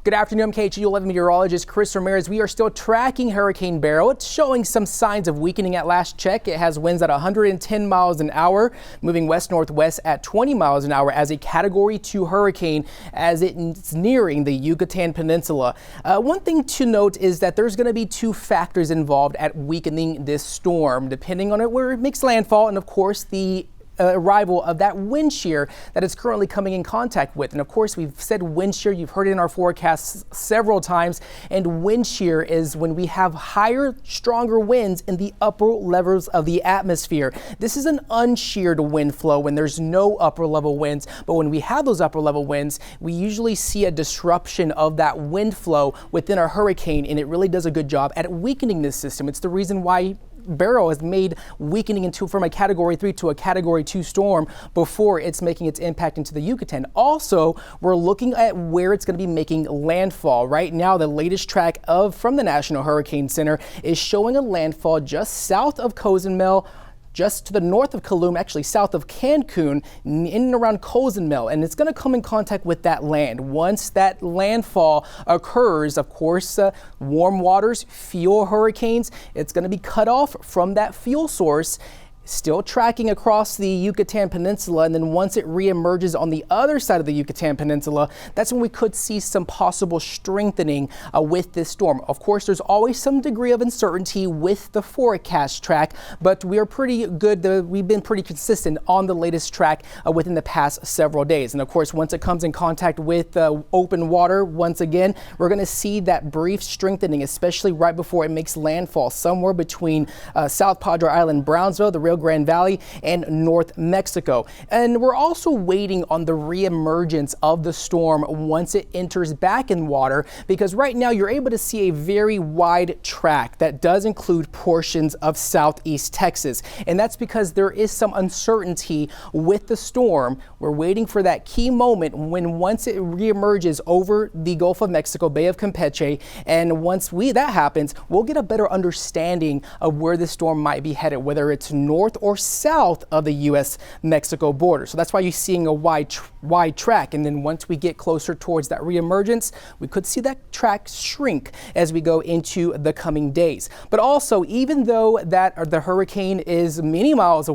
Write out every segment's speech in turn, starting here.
Good afternoon, I'm KHOU 11 meteorologist Chris Ramirez. We are still tracking Hurricane Beryl. It's showing some signs of weakening at last check. It has winds at 110 miles an hour, moving west-northwest at 20 miles an hour as a Category 2 hurricane as it's nearing the Yucatan Peninsula. One thing to note is that there's going to be two factors involved at weakening this storm, depending on where it makes landfall and, of course, the arrival of that wind shear that it's currently coming in contact with. And of course, we've said wind shear, you've heard it in our forecasts several times, and wind shear is when we have higher, stronger winds in the upper levels of the atmosphere. This is an unsheared wind flow when there's no upper level winds, but when we have those upper level winds, we usually see a disruption of that wind flow within a hurricane, and it really does a good job at weakening this system. It's the reason why Beryl has made weakening from a Category 3 to a Category 2 storm before it's making its impact into the Yucatan. Also, we're looking at where it's going to be making landfall. Right now, the latest track from the National Hurricane Center is showing a landfall just south of Cozumel, just to the north of Tulum, actually south of Cancun, in and around Cozumel, and it's going to come in contact with that land. Once that landfall occurs, of course, warm waters fuel hurricanes. It's going to be cut off from that fuel source, still tracking across the Yucatan Peninsula, and then once it reemerges on the other side of the Yucatan Peninsula, that's when we could see some possible strengthening with this storm. Of course, there's always some degree of uncertainty with the forecast track, but we are pretty good. We've been pretty consistent on the latest track within the past several days. And of course, once it comes in contact with open water, once again, we're going to see that brief strengthening, especially right before it makes landfall, somewhere between South Padre Island, Brownsville, the Rio Grande Valley, and North Mexico. And we're also waiting on the reemergence of the storm once it enters back in water, because right now you're able to see a very wide track that does include portions of southeast Texas. And that's because there is some uncertainty with the storm. We're waiting for that key moment once it reemerges over the Gulf of Mexico, Bay of Campeche. And once that happens, we'll get a better understanding of where the storm might be headed, whether it's north or south of the U.S.-Mexico border. So that's why you're seeing a wide track. And then once we get closer towards that reemergence, we could see that track shrink as we go into the coming days. But also, even though the hurricane is many miles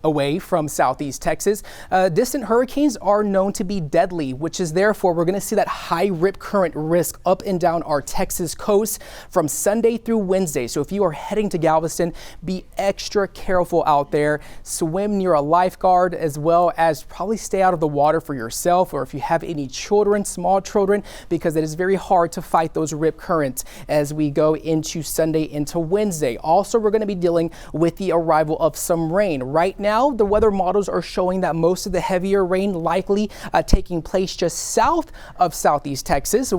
away from southeast Texas, distant hurricanes are known to be deadly, which is therefore we're going to see that high rip current risk up and down our Texas coast from Sunday through Wednesday. So if you are heading to Galveston, be extra careful out there. Swim near a lifeguard, as well as probably stay out of the water for yourself, or if you have any children, small children, because it is very hard to fight those rip currents as we go into Sunday into Wednesday. Also, we're going to be dealing with the arrival of some rain. Right now, the weather models are showing that most of the heavier rain likely taking place just south of southeast Texas.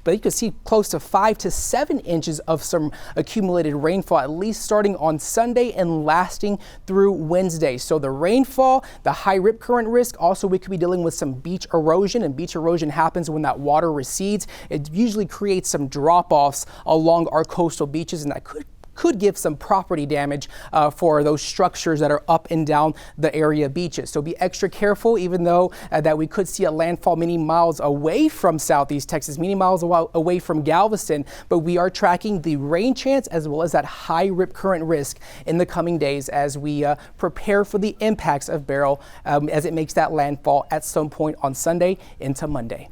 But you can see close to 5 to 7 inches of some accumulated rainfall, at least starting on Sunday and lasting through Wednesday. So the rainfall, the high rip current risk, also we could be dealing with some beach erosion, and beach erosion happens when that water recedes. It usually creates some drop-offs along our coastal beaches, and that could give some property damage for those structures that are up and down the area beaches. So be extra careful, even though that we could see a landfall many miles away from southeast Texas, many miles away from Galveston, but we are tracking the rain chance as well as that high rip current risk in the coming days as we prepare for the impacts of Beryl as it makes that landfall at some point on Sunday into Monday.